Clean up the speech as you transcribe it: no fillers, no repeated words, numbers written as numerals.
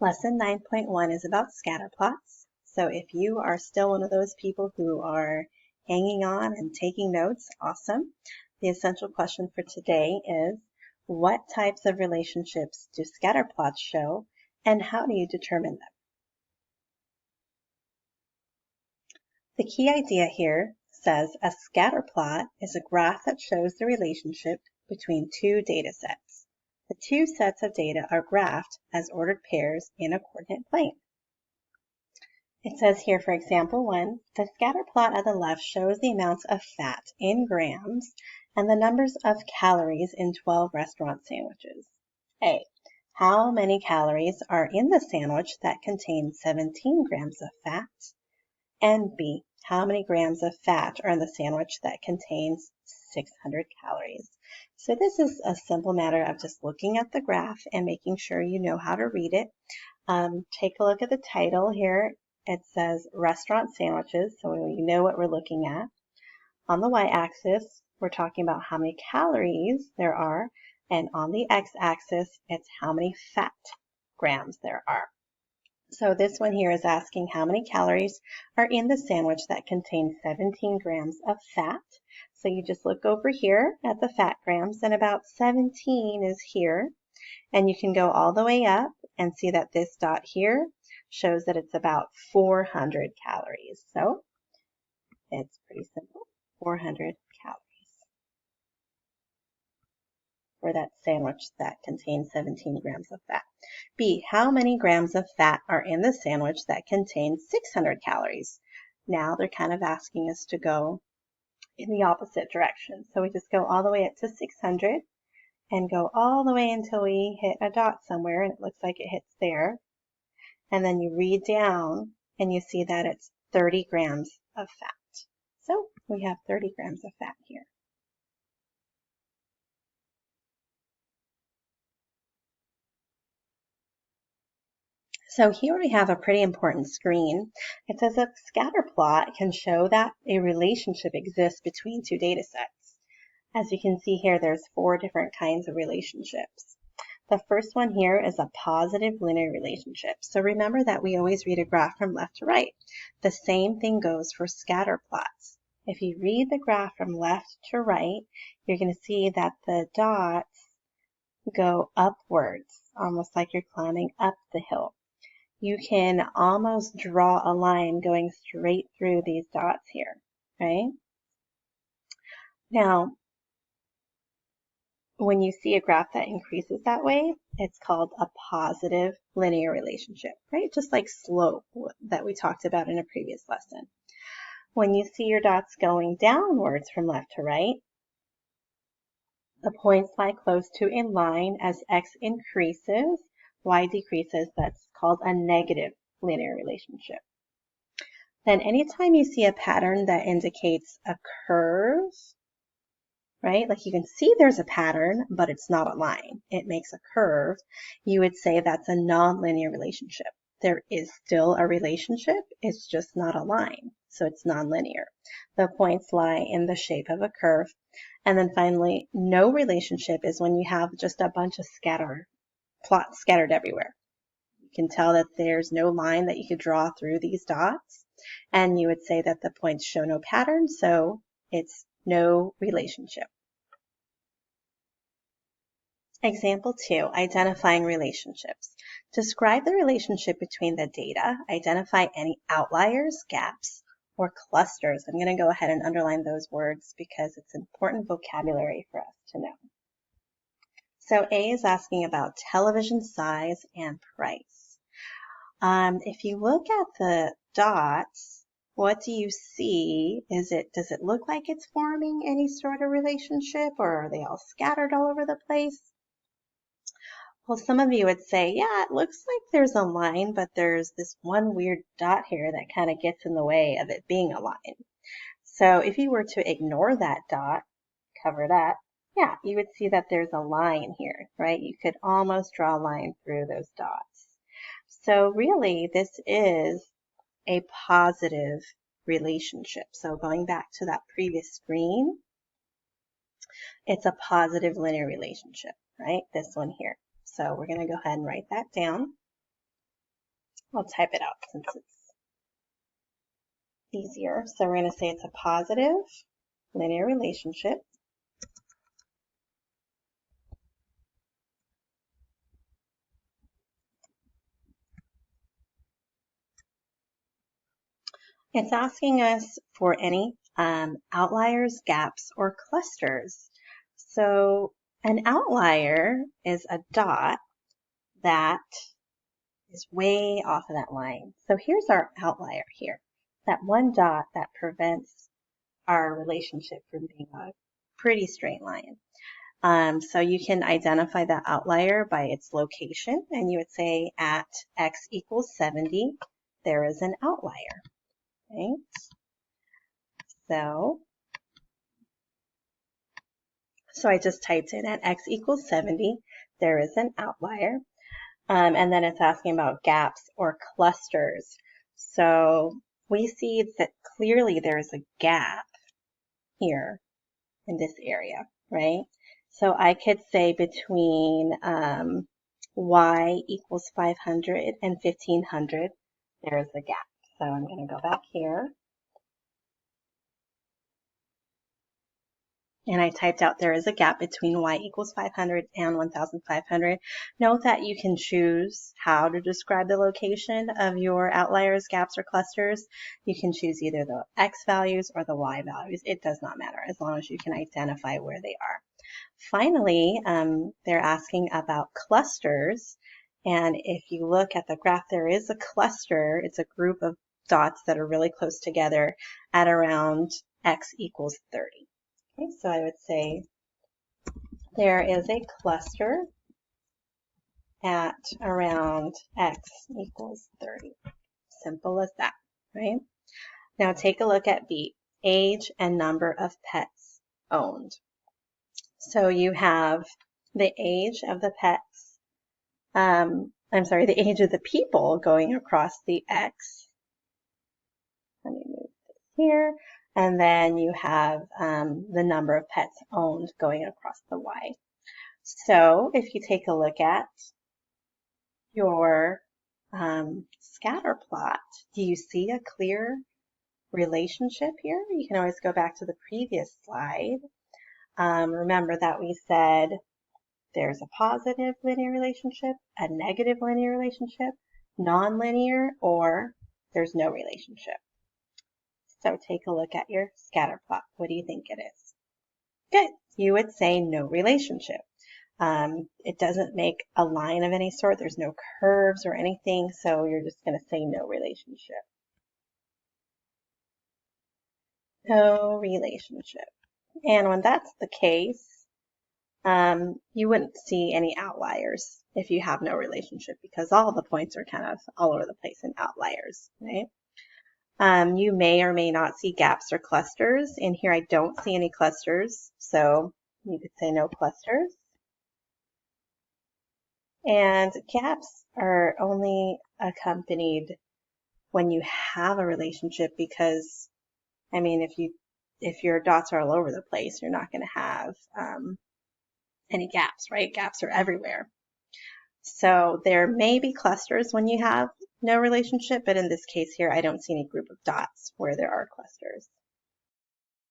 Lesson 9.1 is about scatterplots. So if you are still one of those people who are hanging on and taking notes, awesome. The essential question for today is, what types of relationships do scatterplots show, and how do you determine them? The key idea here says a scatterplot is a graph that shows the relationship between two data sets. The two sets of data are graphed as ordered pairs in a coordinate plane. It says here, for example 1, the scatter plot at the left shows the amounts of fat in grams and the numbers of calories in 12 restaurant sandwiches. A, how many calories are in the sandwich that contains 17 grams of fat? And B, how many grams of fat are in the sandwich that contains 600 calories? So this is a simple matter of just looking at the graph and making sure you know how to read it. Take a look at the title here. It says restaurant sandwiches, so we know what we're looking at. On the y-axis, we're talking about how many calories there are, and on the x-axis, it's how many fat grams there are. So this one here is asking how many calories are in the sandwich that contains 17 grams of fat. So you just look over here at the fat grams, and about 17 is here. And you can go all the way up and see that this dot here shows that it's about 400 calories. So it's pretty simple, 400 calories for that sandwich that contains 17 grams of fat. B, how many grams of fat are in the sandwich that contains 600 calories? Now they're kind of asking us to go in the opposite direction. So we just go all the way up to 600 and go all the way until we hit a dot somewhere, and it looks like it hits there. And then you read down and you see that it's 30 grams of fat. So we have 30 grams of fat here. So here we have a pretty important screen. It says a scatter plot can show that a relationship exists between two data sets. As you can see here, there's 4 different kinds of relationships. The first one here is a positive linear relationship. So remember that we always read a graph from left to right. The same thing goes for scatter plots. If you read the graph from left to right, you're going to see that the dots go upwards, almost like you're climbing up the hill. You can almost draw a line going straight through these dots here, right? Now, when you see a graph that increases that way, it's called a positive linear relationship, right? Just like slope that we talked about in a previous lesson. When you see your dots going downwards from left to right, the points lie close to a line. As x increases, y decreases. That's called a negative linear relationship. Then anytime you see a pattern that indicates a curve, right? Like you can see there's a pattern, but it's not a line. It makes a curve. You would say that's a nonlinear relationship. There is still a relationship. It's just not a line. So it's nonlinear. The points lie in the shape of a curve. And then finally, no relationship is when you have just a bunch of plots scattered everywhere. You can tell that there's no line that you could draw through these dots. And you would say that the points show no pattern. So it's no relationship. Example 2, identifying relationships. Describe the relationship between the data. Identify any outliers, gaps, or clusters. I'm going to go ahead and underline those words because it's important vocabulary for us to know. So A is asking about television size and price. If you look at the dots, what do you see? Does it look like it's forming any sort of relationship, or are they all scattered all over the place? Well, some of you would say, yeah, it looks like there's a line, but there's this one weird dot here that kind of gets in the way of it being a line. So if you were to ignore that dot, cover it up, yeah, you would see that there's a line here, right? You could almost draw a line through those dots. So really, this is a positive relationship. So going back to that previous screen, it's a positive linear relationship, right? This one here. So we're going to go ahead and write that down. I'll type it out since it's easier. So we're going to say it's a positive linear relationship. It's asking us for any outliers, gaps, or clusters. So an outlier is a dot that is way off of that line. So here's our outlier here, that one dot that prevents our relationship from being a pretty straight line. So you can identify that outlier by its location, and you would say at x equals 70, there is an outlier. Okay? So I just typed in at x equals 70, there is an outlier. And then it's asking about gaps or clusters. So we see that clearly there's a gap here in this area, right? So I could say between y equals 500 and 1500, there's a gap. So I'm going to go back here. And I typed out there is a gap between y equals 500 and 1500. Note that you can choose how to describe the location of your outliers, gaps, or clusters. You can choose either the x values or the y values. It does not matter as long as you can identify where they are. Finally, they're asking about clusters. And if you look at the graph, there is a cluster. It's a group of dots that are really close together at around x equals 30. Okay, so I would say there is a cluster at around x equals 30. Simple as that, right? Now take a look at B, age and number of pets owned. So you have the age of the pets, the age of the people going across the x. Let me move this here. And then you have the number of pets owned going across the y. So if you take a look at your scatter plot, do you see a clear relationship here? You can always go back to the previous slide. Remember that we said there's a positive linear relationship, a negative linear relationship, nonlinear, or there's no relationship. So take a look at your scatter plot. What do you think it is? Good. You would say no relationship. It doesn't make a line of any sort. There's no curves or anything, so you're just going to say no relationship. No relationship. And when that's the case, you wouldn't see any outliers if you have no relationship because all the points are kind of all over the place in outliers, right? You may or may not see gaps or clusters. In here, I don't see any clusters, so you could say no clusters. And gaps are only accompanied when you have a relationship because, I mean, if your dots are all over the place, you're not going to have any gaps, right? Gaps are everywhere. So there may be clusters when you have no relationship, but in this case here, I don't see any group of dots where there are clusters.